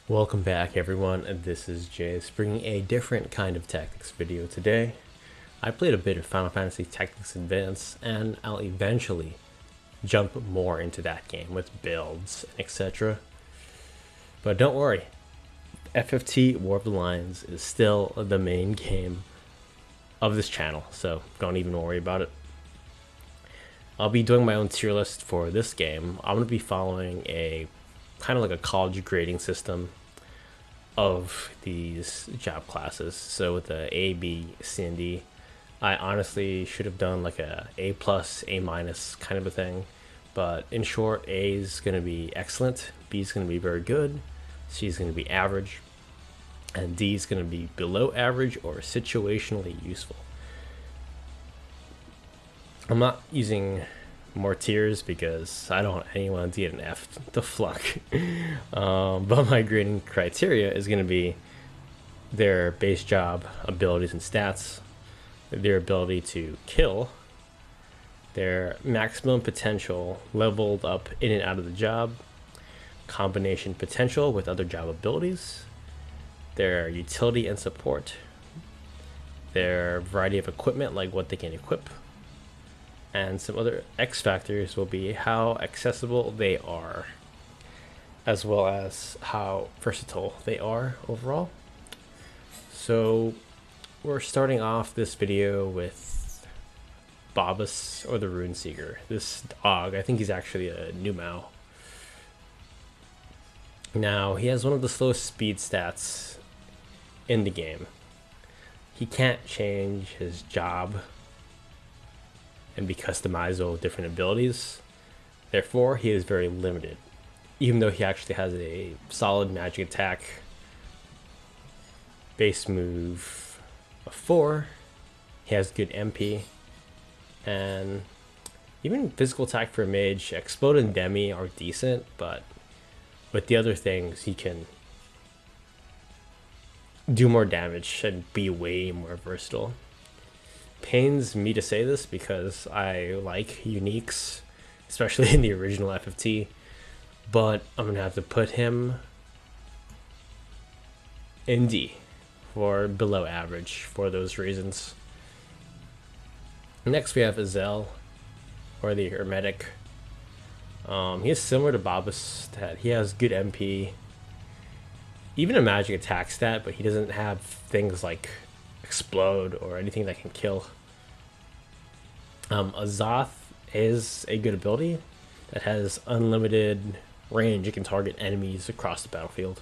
Welcome back everyone, and this is Jace bringing a different kind of tactics video today. I played a bit of Final Fantasy Tactics Advance, and I'll eventually jump more into that game with builds, etc. But don't worry, FFT War of the Lions is still the main game of this channel, so don't even worry about it. I'll be doing my own tier list for this game. I'm going to be following a kind of like a college grading system of these job classes. So with the A, B, C, and D, I honestly should have done like a A plus, A minus kind of a thing. But in short, A is going to be excellent, B is going to be very good, C is going to be average, and D is going to be below average or situationally useful. I'm not using more tiers because I don't want anyone to get an F the fluck. But my grading criteria is going to be their base job abilities and stats, their ability to kill, their maximum potential leveled up in and out of the job, combination potential with other job abilities, their utility and support, their variety of equipment, like what they can equip, and some other X factors will be how accessible they are, as well as how versatile they are overall. So we're starting off this video with Babus, or the Rune Seeker. This dog, I think he's actually a new Mao. Now, he has one of the slowest speed stats in the game. He can't change his job and be customizable with different abilities. Therefore, he is very limited. Even though he actually has a solid magic attack, base move of 4, he has good MP, and even physical attack for a mage. Explode and Demi are decent, but with the other things, he can do more damage and be way more versatile. Pains me to say this because I like uniques, especially in the original FFT, but I'm gonna have to put him in D for below average for those reasons. Next we have Azel, or the Hermetic. He is similar to Babus, that he has good MP, even a magic attack stat, but he doesn't have things like explode or anything that can kill. Azoth is a good ability that has unlimited range. It can target enemies across the battlefield,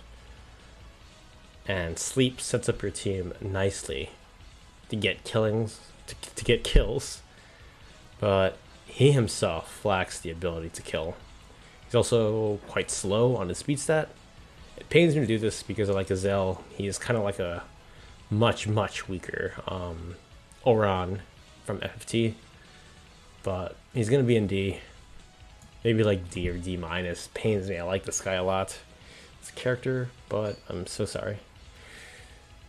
and Sleep sets up your team nicely to get killings, to get kills, but he himself lacks the ability to kill. He's also quite slow on his speed stat. It pains me to do this because I like Azel. He is kind of like a much weaker Oran from FFT, but he's gonna be in D, maybe like D or D minus. Pains me. I like this guy a lot, this character, but I'm so sorry.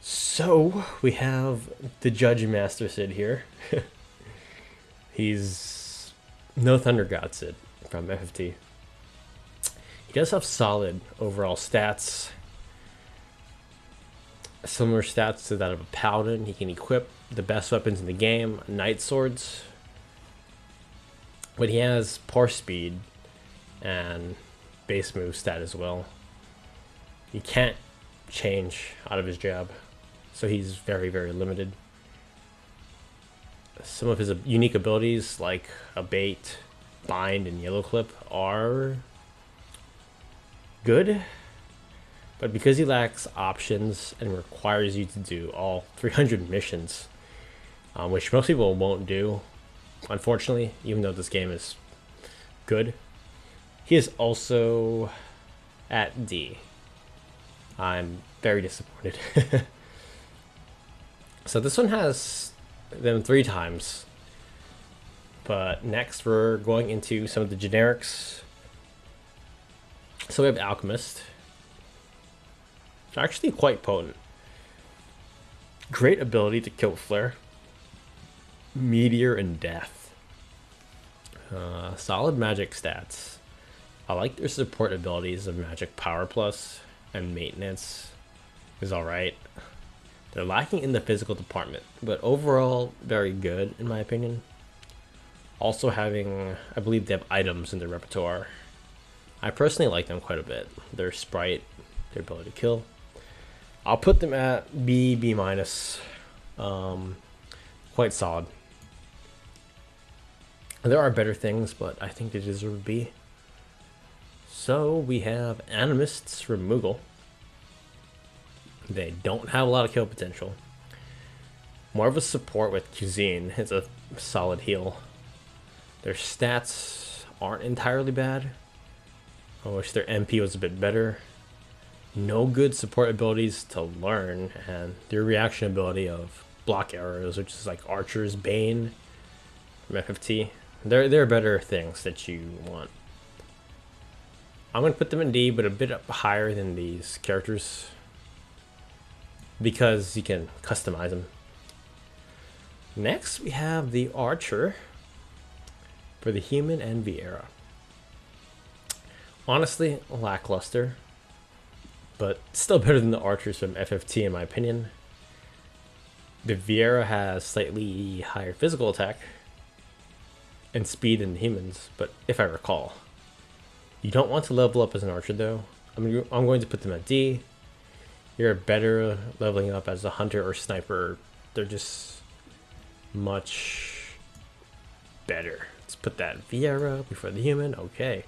So we have the Judge Master Sid here. He's no Thunder God Sid from FFT. He does have solid overall stats, similar stats to that of a Paladin. He can equip the best weapons in the game, Night Swords, but he has poor speed and base move stat as well. He can't change out of his job, so he's very limited. Some of his unique abilities, like Abate, Bind, and Yellow Clip, are good, but because he lacks options and requires you to do all 300 missions, which most people won't do, unfortunately, even though this game is good, he is also at D. I'm very disappointed. So this one has them 3 times, but next we're going into some of the generics. So we have Alchemist, actually quite potent. Great ability to kill with Flare, Meteor, and Death. Solid magic stats. I like their support abilities of Magic Power Plus and maintenance is alright. They're lacking in the physical department, but overall very good in my opinion. Also having, I believe they have items in their repertoire. I personally like them quite a bit. Their sprite, their ability to kill. I'll put them at B minus. Quite solid. There are better things, but I think they deserve a B. So we have Animists from Moogle. They don't have a lot of kill potential. More of a support with Cuisine. It's a solid heal. Their stats aren't entirely bad. I wish their MP was a bit better. No good support abilities to learn, and their reaction ability of block arrows, which is like Archer's Bane from FFT. They're better things that you want. I'm gonna put them in D, but a bit up higher than these characters because you can customize them. Next, we have the Archer for the Human and Vieira. Honestly, lackluster, but still better than the Archers from FFT in my opinion. The Vieira has slightly higher physical attack and speed than the humans, but if I recall. You don't want to level up as an Archer though. I'm going to put them at D. You're better leveling up as a Hunter or Sniper. They're just much better. Let's put that Vieira before the human. Okay.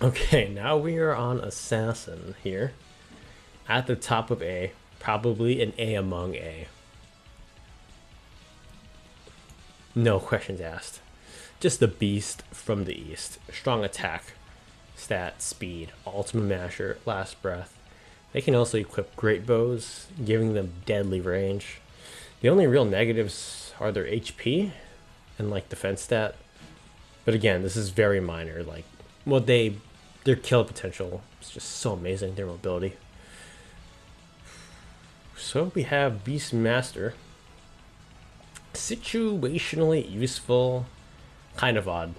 Okay, now we are on Assassin here. At the top of A. Probably an A among A. No questions asked. Just the beast from the east. Strong attack, stat, speed, ultimate masher, last breath. They can also equip great bows, giving them deadly range. The only real negatives are their HP and like defense stat. But again, this is very minor. Like, well, their kill potential is just so amazing. Their mobility. So we have Beastmaster. Situationally useful, kind of odd.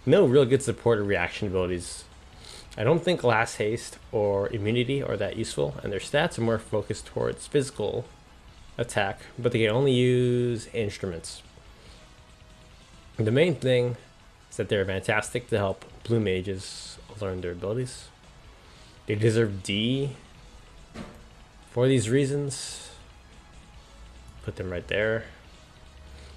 No real good support or reaction abilities. I don't think Last Haste or Immunity are that useful, and their stats are more focused towards physical attack, but they can only use instruments. The main thing is that they're fantastic to help blue mages learn their abilities. They deserve D for these reasons. Put them right there.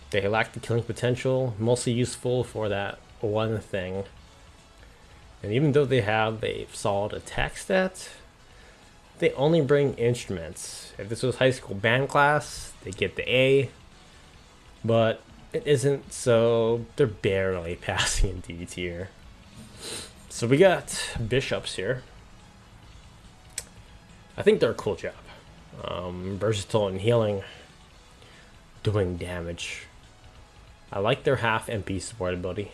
They lack the killing potential, mostly useful for that one thing. And even though they have a solid attack stat, they only bring instruments. If this was high school band class, they get the A, but it isn't, so they're barely passing in D tier. So we got bishops here. I think they're a cool job. Versatile in healing, doing damage. I like their half MP support ability.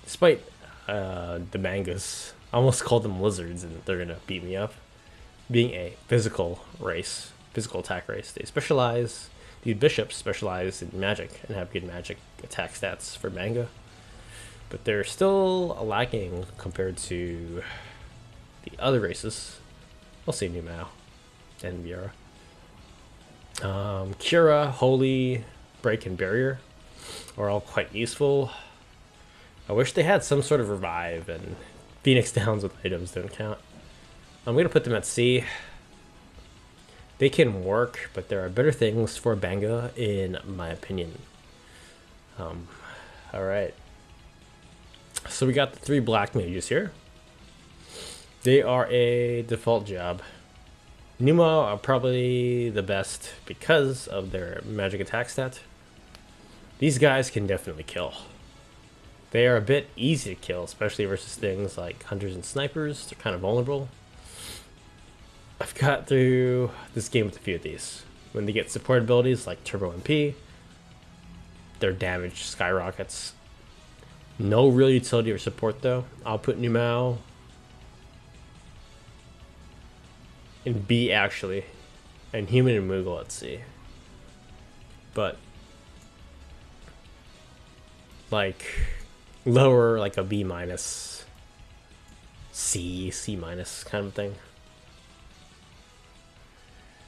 Despite the mangas, I almost called them lizards and they're gonna beat me up. Being a physical race, physical attack race, they specialize. These bishops specialize in magic and have good magic attack stats for manga, but they're still lacking compared to the other races. We'll see Numao and Vieira. Cura, Holy, Break, and Barrier are all quite useful. I wish they had some sort of revive, and Phoenix Downs with items don't count. I'm going to put them at C. They can work, but there are better things for Banga, in my opinion. Alright. So we got the 3 black mages here. They are a default job. Numa are probably the best because of their magic attack stat. These guys can definitely kill. They are a bit easy to kill, especially versus things like hunters and snipers. They're kind of vulnerable. I've got through this game with a few of these. When they get support abilities like Turbo MP, their damage skyrockets. No real utility or support though. I'll put Numao in B actually, and Human and Moogle at C. But like lower, like a B minus C minus kind of thing.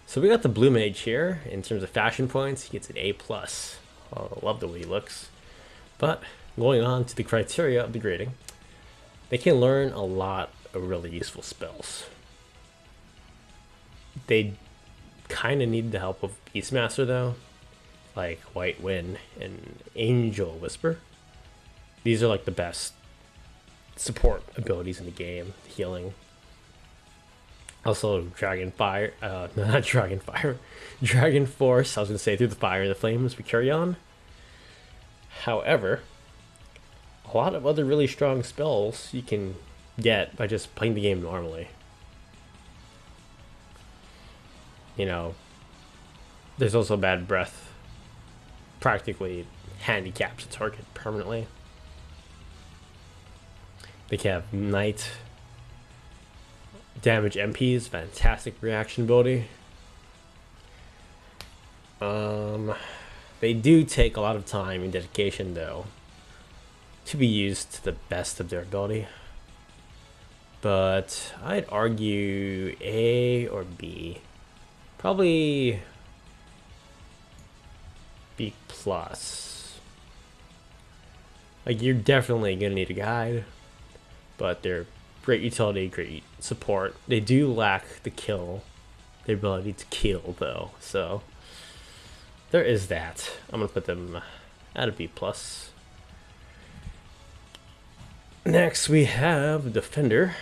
So we got the blue mage here. In terms of fashion points, he gets an A+. I love the way he looks. But going on to the criteria of the grading, they can learn a lot of really useful spells. They kind of need the help of Beastmaster though, like White Wind and Angel Whisper. These are like the best support abilities in the game, healing. Also, Dragon Fire, no, not Dragon Fire, Dragon Force. I was going to say through the fire, the flames we carry on. However, a lot of other really strong spells you can get by just playing the game normally. You know, there's also Bad Breath. Practically handicaps a target permanently. They can have Night. Damage MPs, fantastic reaction ability. They do take a lot of time and dedication though to be used to the best of their ability. But I'd argue A or B. Probably B+. Like, you're definitely gonna need a guide, but they're great utility, great support. They do lack the ability to kill though, so there is that. I'm gonna put them at a B+. Next we have Defender.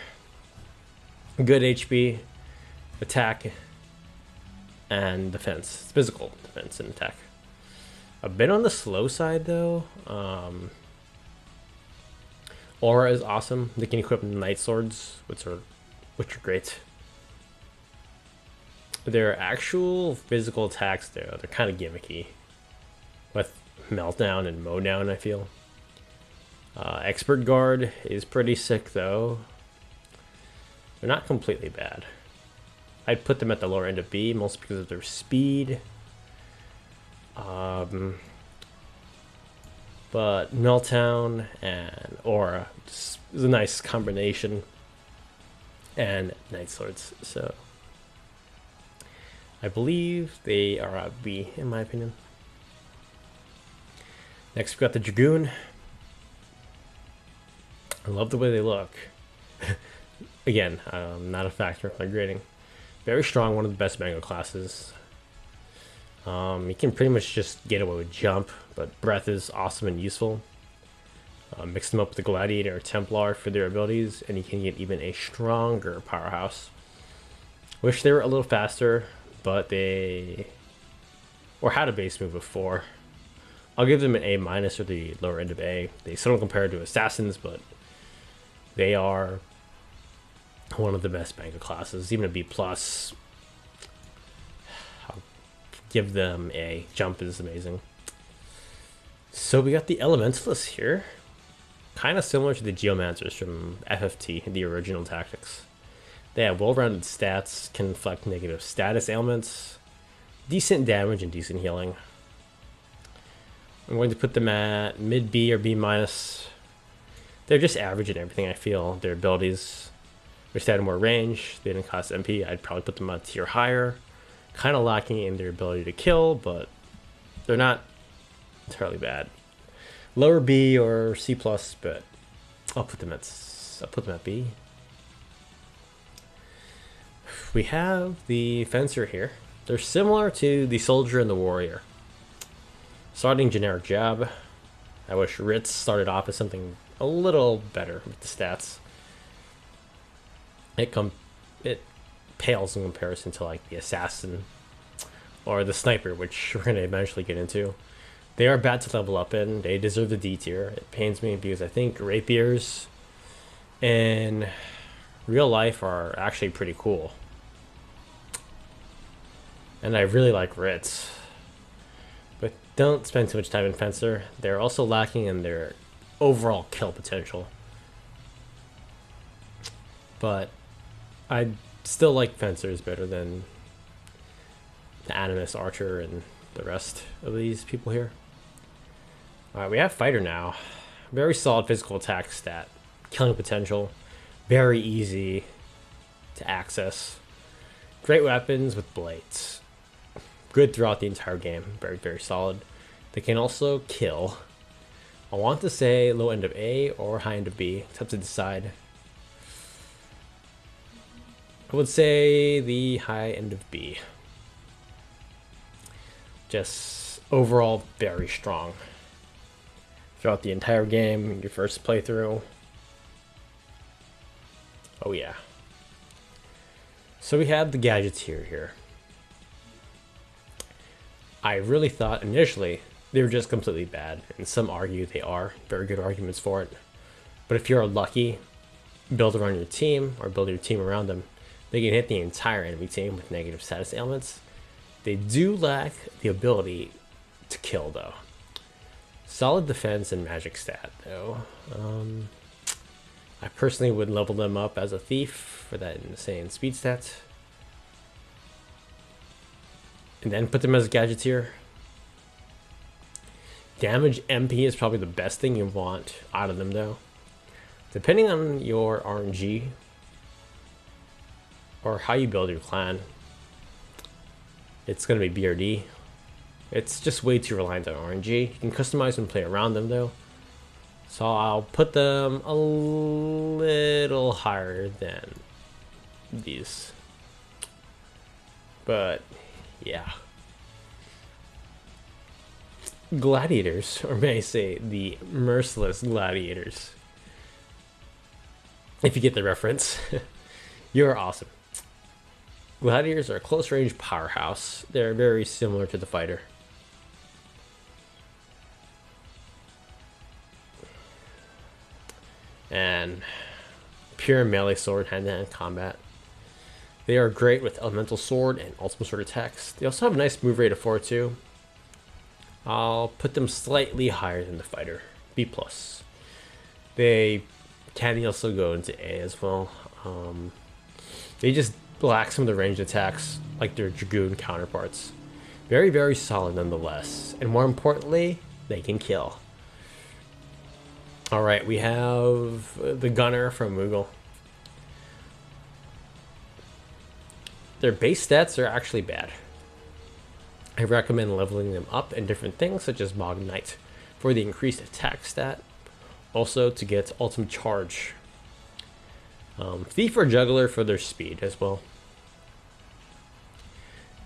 Good HP, attack, and defense. It's physical defense and attack. A bit on the slow side though. Aura is awesome. They can equip Night Swords, which are great. Their actual physical attacks, though, they're kind of gimmicky. With Meltdown and Mowdown, I feel. Expert Guard is pretty sick, though. They're not completely bad. I'd put them at the lower end of B, mostly because of their speed. But Meltdown and Aura is a nice combination, and Night Swords. So I believe they are at B in my opinion. Next, we've got the Dragoon. I love the way they look. Again, not a factor in my grading. Very strong, one of the best Mango classes. You can pretty much just get away with jump, but breath is awesome and useful. Mix them up with the Gladiator or Templar for their abilities, and you can get even a stronger powerhouse. Wish they were a little faster, but they had a base move of 4. I'll give them an A- or the lower end of A. They still don't compare to Assassins, but they are one of the best Mango classes, even a B+. Give them a jump is amazing. So we got the Elementalists here, kind of similar to the Geomancers from FFT, the original tactics. They have well-rounded stats, can inflict negative status ailments, decent damage and decent healing. I'm going to put them at mid B or B-. They're just average in everything, I feel. Their abilities, which had more range, they didn't cost MP. I'd probably put them on a tier higher. Kind of lacking in their ability to kill, but they're not entirely bad. Lower B or C+, but I'll put them at B. We have the Fencer here. They're similar to the Soldier and the Warrior. Starting generic jab. I wish Ritz started off as something a little better with the stats. It pales in comparison to like the Assassin or the Sniper, which we're going to eventually get into. They are bad to level up in. They deserve the D tier. It pains me because I think Rapiers in real life are actually pretty cool. And I really like Ritz. But don't spend too much time in Fencer. They're also lacking in their overall kill potential. But I still like Fencers better than the Animus, Archer, and the rest of these people here. Alright, we have Fighter now. Very solid physical attack stat. Killing potential. Very easy to access. Great weapons with blades. Good throughout the entire game. Very, very solid. They can also kill. I want to say low end of A or high end of B. It's up to decide. I would say the high end of B. Just overall very strong. Throughout the entire game, your first playthrough. Oh yeah. So we have the gadgets here. I really thought initially they were just completely bad, and some argue they are. Very good arguments for it. But if you're a lucky builder on your team, or build your team around them, they can hit the entire enemy team with negative status ailments. They do lack the ability to kill though. Solid defense and magic stat though. I personally would level them up as a thief for that insane speed stats. And then put them as a gadgeteer. Damage MP is probably the best thing you want out of them though. Depending on your RNG or how you build your clan, it's going to be BRD. It's just way too reliant on RNG. You can customize and play around them though. So I'll put them a little higher than these. But yeah. Gladiators, or may I say the merciless gladiators. If you get the reference, you're awesome. Gladiators are a close range powerhouse. They're very similar to the fighter. And pure melee sword hand-to-hand combat. They are great with elemental sword and ultimate sword attacks. They also have a nice move rate of 4 too. I'll put them slightly higher than the fighter, B+. They can also go into A as well. They just lack some of the ranged attacks like their Dragoon counterparts. Very, very solid nonetheless. And more importantly, they can kill. Alright, we have the Gunner from Moogle. Their base stats are actually bad. I recommend leveling them up in different things such as Mog Knight for the increased attack stat. Also to get ultimate charge. Thief or Juggler for their speed as well.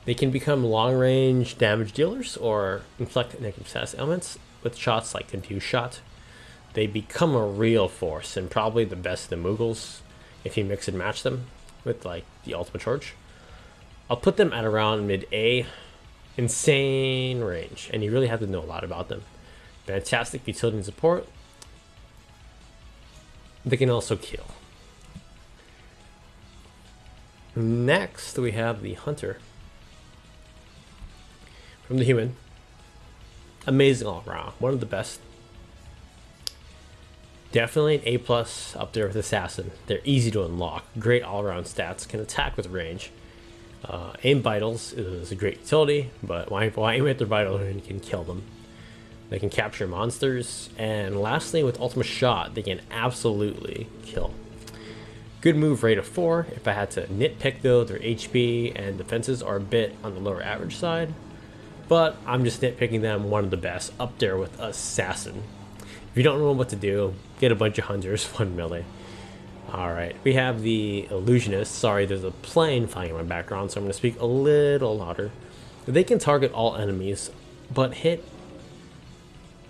They can become long range damage dealers or inflict negative status elements with shots like Confused Shot. They become a real force and probably the best of the Moogles if you mix and match them with like the ultimate charge. I'll put them at around mid A. Insane range, and you really have to know a lot about them. Fantastic utility and support. They can also kill. Next, we have the Hunter from the Human. Amazing all around, one of the best. Definitely an A+ up there with Assassin. They're easy to unlock, great all-around stats, can attack with range. Aim vitals is a great utility, but why aim at their vitals when you can kill them? They can capture monsters, and lastly, with ultimate shot, they can absolutely kill. Good move rate of 4. If I had to nitpick though, their HP and defenses are a bit on the lower average side, but I'm just nitpicking them. One of the best, up there with Assassin. If you don't know what to do, get a bunch of hunters, 1 melee. Alright, we have the Illusionist. Sorry, there's a plane flying in my background, so I'm going to speak a little louder. They can target all enemies, but hit...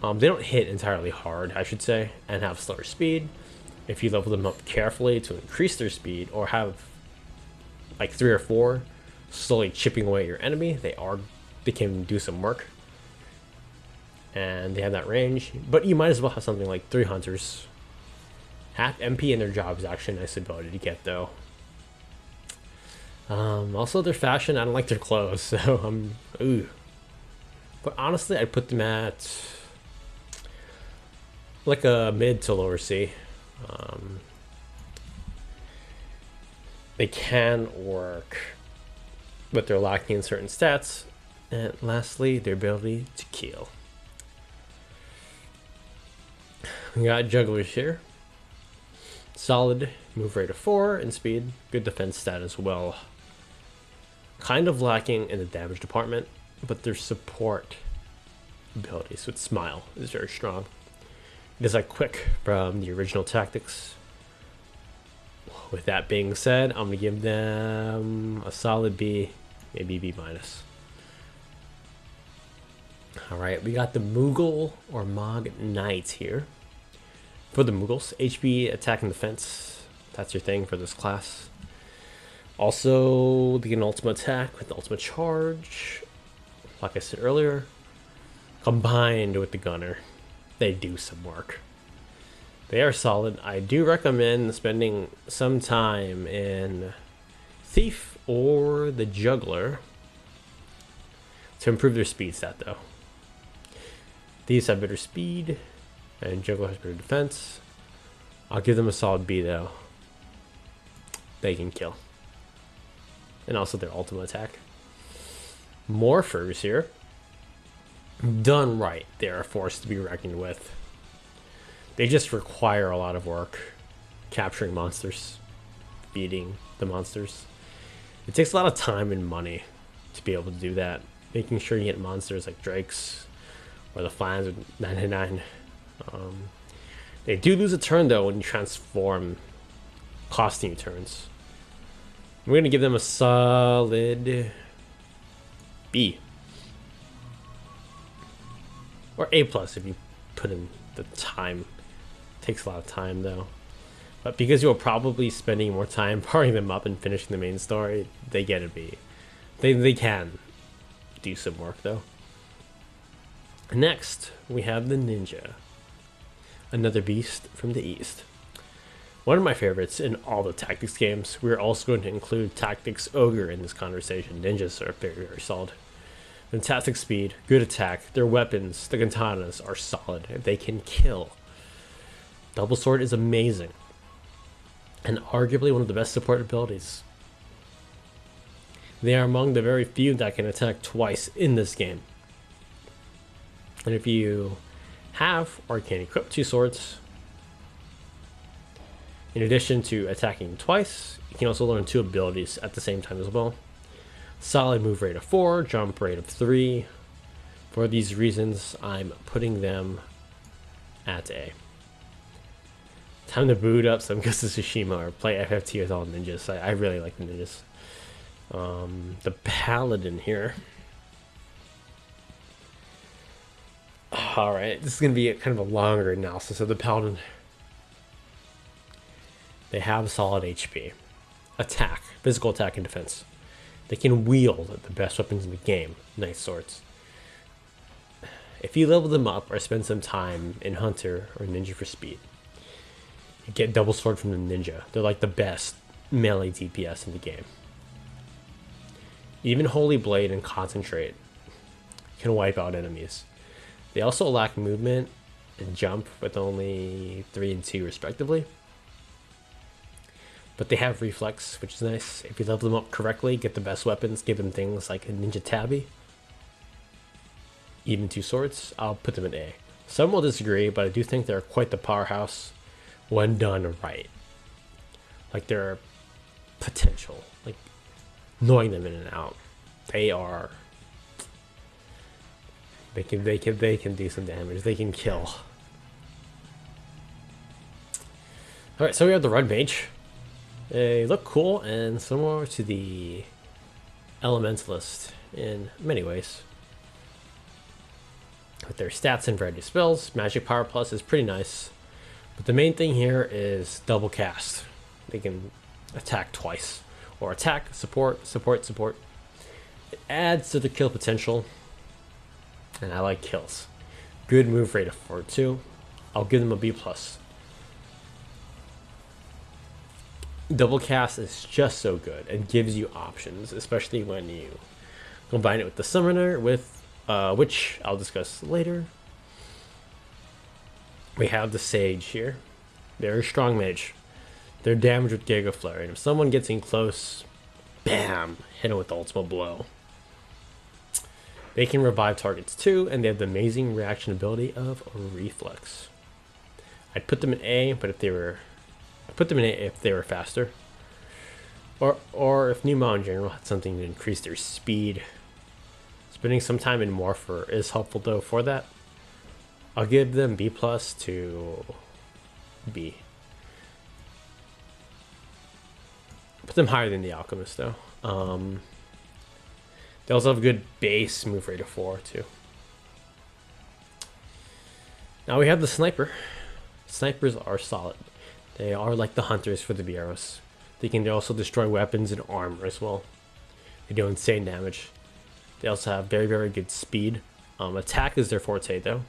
they don't hit entirely hard, I should say, and have slower speed. If you level them up carefully to increase their speed, or have like 3 or 4 slowly chipping away at your enemy, they can do some work. And they have that range, but you might as well have something like 3 hunters. Half MP in their job is actually a nice ability to get though. Also their fashion, I don't like their clothes, so ooh. But honestly, I'd put them at like a mid to lower C. They can work, but they're lacking in certain stats. And lastly, their ability to kill. We got Jugglers here. solid move rate of 4 and speed, good defense stat as well. Kind of lacking in the damage department, but their support abilities with Smile is very strong. It is like quick from the original tactics. With that being said, I'm gonna give them a solid B, maybe B minus. Alright, we got the Moogle or Mog Knight here. For the Moogles, HP, attack, and defense. That's your thing for this class. Also, they get an ultimate attack with the ultimate charge. Like I said earlier, combined with the Gunner, they do some work. They are solid. I do recommend spending some time in Thief or the Juggler to improve their speed stat though. These have better speed and Juggler has better defense. I'll give them a solid B though. They can kill. And also their ultimate attack. Morphers here. Done right, they are a force to be reckoned with. They just require a lot of work. Capturing monsters. Beating the monsters. It takes a lot of time and money to be able to do that. Making sure you get monsters like Drakes or the Flans with 99. They do lose a turn though when you transform, costing you turns. I'm going to give them a solid B. Or A plus if you put in the time. Takes a lot of time though. But because you're probably spending more time powering them up and finishing the main story, they get a B. They can do some work though. Next, we have the Ninja. Another beast from the East. One of my favorites in all the tactics games. We're also going to include Tactics Ogre in this conversation. Ninjas are very, very solid. Fantastic speed, good attack. Their weapons, the katanas, are solid. They can kill. Double Sword is amazing. And arguably one of the best support abilities. They are among the very few that can attack twice in this game. And if you have or can equip 2 swords, in addition to attacking twice, you can also learn 2 abilities at the same time as well. Solid move rate of 4, jump rate of 3. For these reasons, I'm putting them at A. Time to boot up some Ghost of Tsushima or play FFT with all ninjas. I really like the ninjas. The Paladin here. Alright, this is going to be kind of a longer analysis of the Paladin. They have solid HP. Attack, physical attack, and defense. They can wield the best weapons in the game, nice swords. If you level them up or spend some time in Hunter or Ninja for speed, you get double sword from the Ninja. They're like the best melee DPS in the game. Even Holy Blade and Concentrate can wipe out enemies. They also lack movement and jump with only 3 and 2 respectively. But they have reflex, which is nice. If you level them up correctly, get the best weapons, give them things like a Ninja Tabi, even 2 swords, I'll put them in A. Some will disagree, but I do think they're quite the powerhouse when done right. Like their potential, like knowing them in and out, they are. They can do some damage. They can kill. All right, so we have the Red Mage. They look cool and similar to the Elementalist in many ways. With their stats and variety of spells, Magic Power Plus is pretty nice. But the main thing here is double cast. They can attack twice. Or attack, support, support, support. It adds to the kill potential. And I like kills. Good move rate of 4 too. I'll give them a B+. Double cast is just so good and gives you options, especially when you combine it with the summoner, with which I'll discuss later. We have the Sage here. Very strong mage. They're damaged with Giga Flare, and if someone gets in close, bam, hit them with the ultimate blow. They can revive targets too, and they have the amazing reaction ability of Reflex. I'd put them in A, but if they were I put them in A if they were faster. Or if Nemo in general had something to increase their speed. Spending some time in Morpher is helpful though for that. I'll give them B plus to B. Put them higher than the Alchemist though. They also have a good base move rate of 4 too. Now we have the Sniper. Snipers are solid. They are like the hunters for the BRs. They can also destroy weapons and armor as well. They do insane damage. They also have very, very good speed. Attack is their forte though.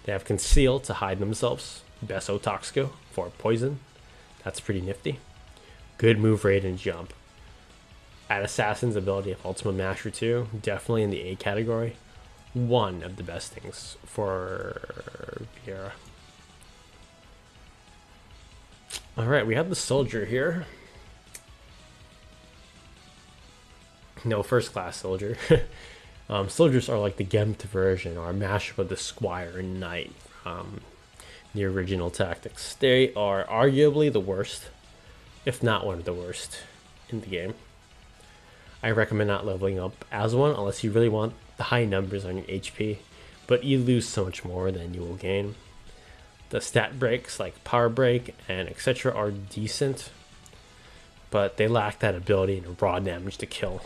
They have Conceal to hide themselves. Beso Toxico for poison. That's pretty nifty. Good move rate and jump. Add Assassin's ability of Ultimate Masher 2. Definitely in the A category. One of the best things for Viera. Alright, we have the Soldier here. No, first class Soldier. Soldiers are like the Gempt version or a mashup of the Squire and Knight from the original Tactics. They are arguably the worst, if not one of the worst, in the game. I recommend not leveling up as one unless you really want the high numbers on your HP, but you lose so much more than you will gain. The stat breaks like Power Break and etc. are decent, but they lack that ability and raw damage to kill.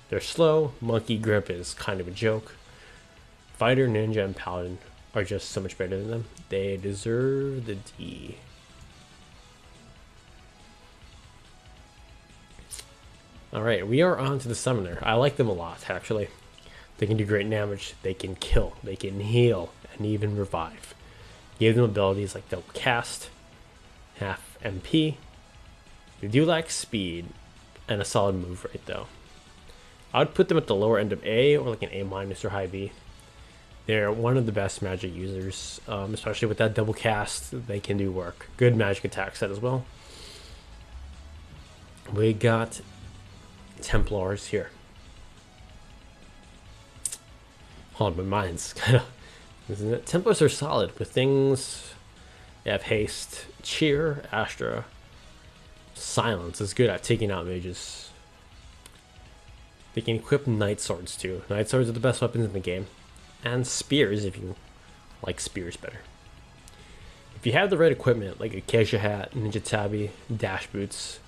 They're slow. Monkey Grip is kind of a joke. Fighter, Ninja, and Paladin are just so much better than them. They deserve the D. Alright, we are on to the Summoner. I like them a lot, actually. They can do great damage. They can kill. They can heal. And even revive. Give them abilities like Double Cast, half MP. They do lack speed and a solid move rate, though. I would put them at the lower end of A or like an A- or high B. They're one of the best magic users, especially with that double cast. They can do work. Good magic attack set as well. We got Templars here. Hold on, my mind's kind of, isn't it? Templars are solid with things. They have haste, cheer, Astra, silence is good at taking out mages. They can equip Night Swords too. Night Swords are the best weapons in the game. And spears if you like spears better. If you have the right equipment, like a Acacia hat, Ninja Tabi, Dash Boots,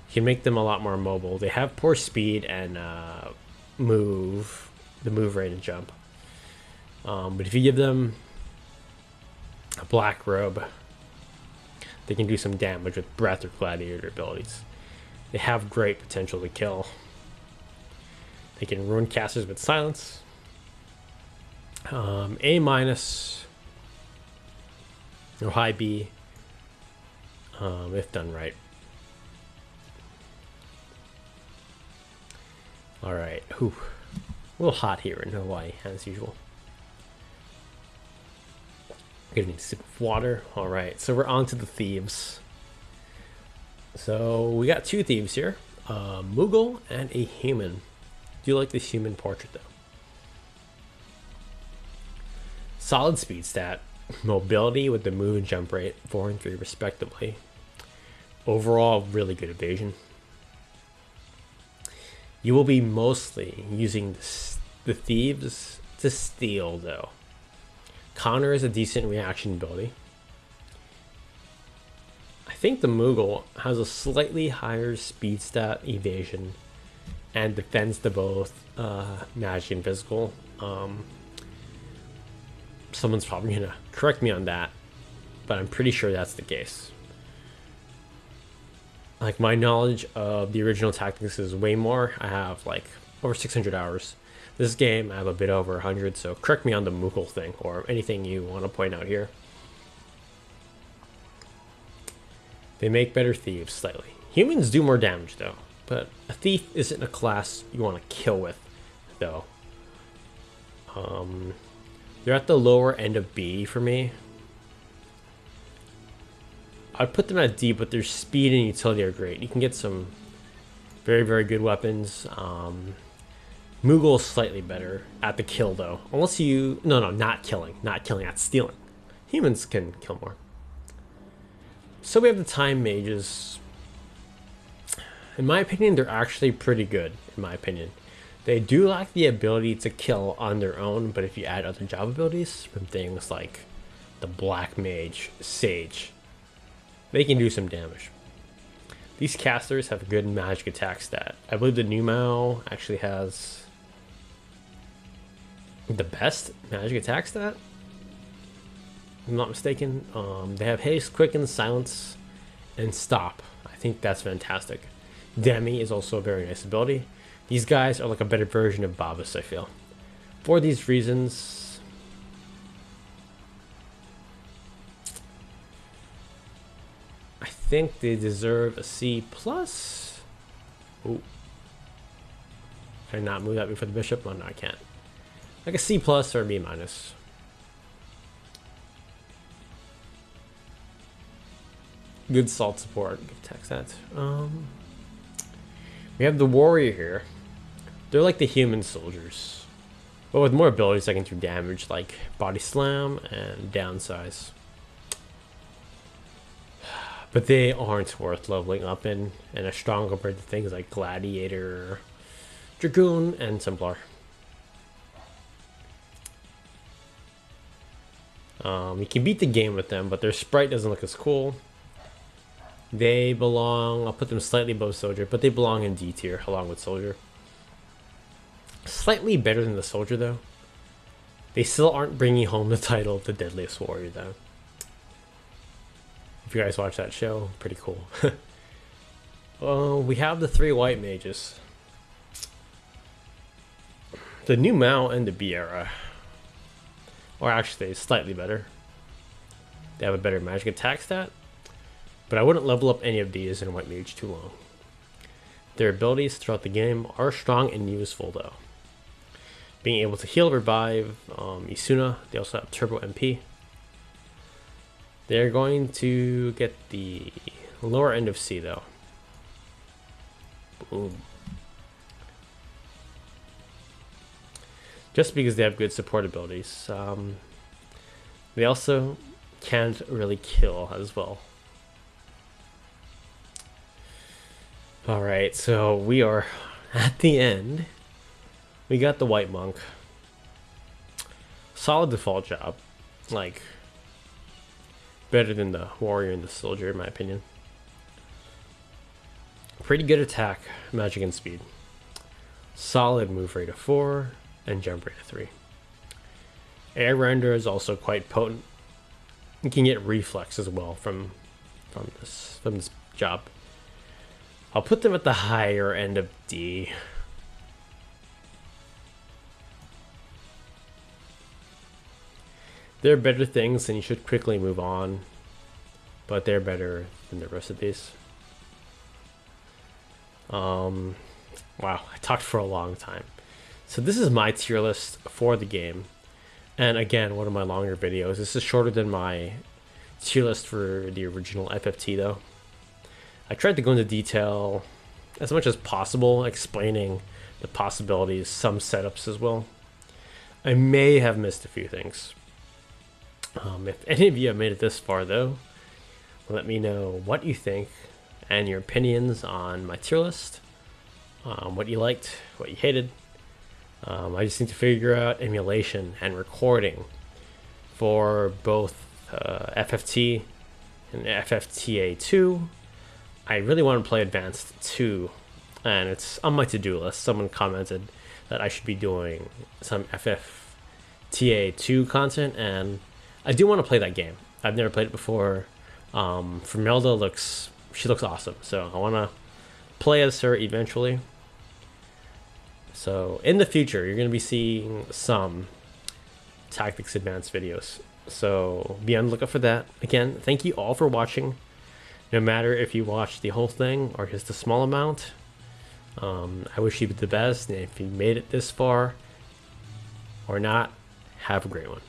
you can make them a lot more mobile. They have poor speed and the move rate and jump. But if you give them a black robe, they can do some damage with breath or gladiator abilities. They have great potential to kill. They can ruin casters with silence. A minus or high B if done right. Alright, a little hot here in Hawaii as usual. Getting a sip of water. Alright, so we're on to the Thieves. So we got two Thieves here, a Moogle and a human. Do you like this human portrait though? Solid speed stat, mobility with the move and jump rate, 4 and 3 respectively. Overall, really good evasion. You will be mostly using the Thieves to steal though. Counter is a decent reaction ability. I think the Moogle has a slightly higher speed stat, evasion, and defends to both magic and physical. Someone's probably gonna correct me on that, but I'm pretty sure that's the case. Like, my knowledge of the original Tactics is way more. I have like over 600 hours. This game I have a bit over 100, so correct me on the Moogle thing or anything you want to point out here. They make better thieves slightly. Humans do more damage though, but a thief isn't a class you want to kill with though. They're at the lower end of B for me. I'd put them at D, but their speed and utility are great. You can get some very, very good weapons. Moogle is slightly better at the kill though. Unless you, no, not killing, at stealing. Humans can kill more. So we have the time mages. In my opinion, they're actually pretty good, in my opinion. They do lack the ability to kill on their own, but if you add other job abilities from things like the Black Mage, Sage, they can do some damage. These casters have a good magic attack stat. I believe the new Mao actually has the best magic attack stat, if I'm not mistaken. They have haste, quicken, silence, and stop. I think that's fantastic. Demi is also a very nice ability. These guys are like a better version of Babas, I feel. For these reasons, I think they deserve a C+. Ooh. Can I not move that before the bishop? Oh, no, I can't. Like a C+ or a B-. Good salt support. Good tech stats. We have the warrior here. They're like the human soldiers, but with more abilities that can do damage, like body slam and downsize. But they aren't worth leveling up in, and are strong compared to things like Gladiator, Dragoon, and Templar. You can beat the game with them, but their sprite doesn't look as cool. They belong, I'll put them slightly above Soldier, but they belong in D tier along with Soldier. Slightly better than the Soldier though. They still aren't bringing home the title of the Deadliest Warrior though. If you guys watch that show, pretty cool. We have the 3 white mages. The new Mao and the B era, or actually slightly better. They have a better magic attack stat, but I wouldn't level up any of these in White Mage too long. Their abilities throughout the game are strong and useful though. Being able to heal, revive, Isuna, they also have Turbo MP. They're going to get the lower end of C though. Boom. Just because they have good support abilities. They also can't really kill as well. Alright, so we are at the end. We got the white monk. Solid default job. Like, better than the warrior and the soldier in my opinion. Pretty good attack, magic, and speed. Solid move rate of 4 and jump rate of 3. Air render is also quite potent. You can get reflex as well from this job. I'll put them at the higher end of D. They're better things and you should quickly move on, but they're better than the rest of these. Wow, I talked for a long time. So this is my tier list for the game. And again, one of my longer videos. This is shorter than my tier list for the original FFT though. I tried to go into detail as much as possible, explaining the possibilities, some setups as well. I may have missed a few things. If any of you have made it this far though, let me know what you think and your opinions on my tier list. What you liked, what you hated. I just need to figure out emulation and recording for both FFT and FFTA2. I really want to play Advanced 2, and it's on my to-do list. Someone commented that I should be doing some FFTA2 content, and I do want to play that game. I've never played it before. Fermelda looks awesome, so I want to play as her eventually. So in the future, you're going to be seeing some Tactics Advanced videos. So be on the lookout for that. Again, thank you all for watching. No matter if you watched the whole thing or just a small amount, I wish you the best. And if you made it this far or not, have a great one.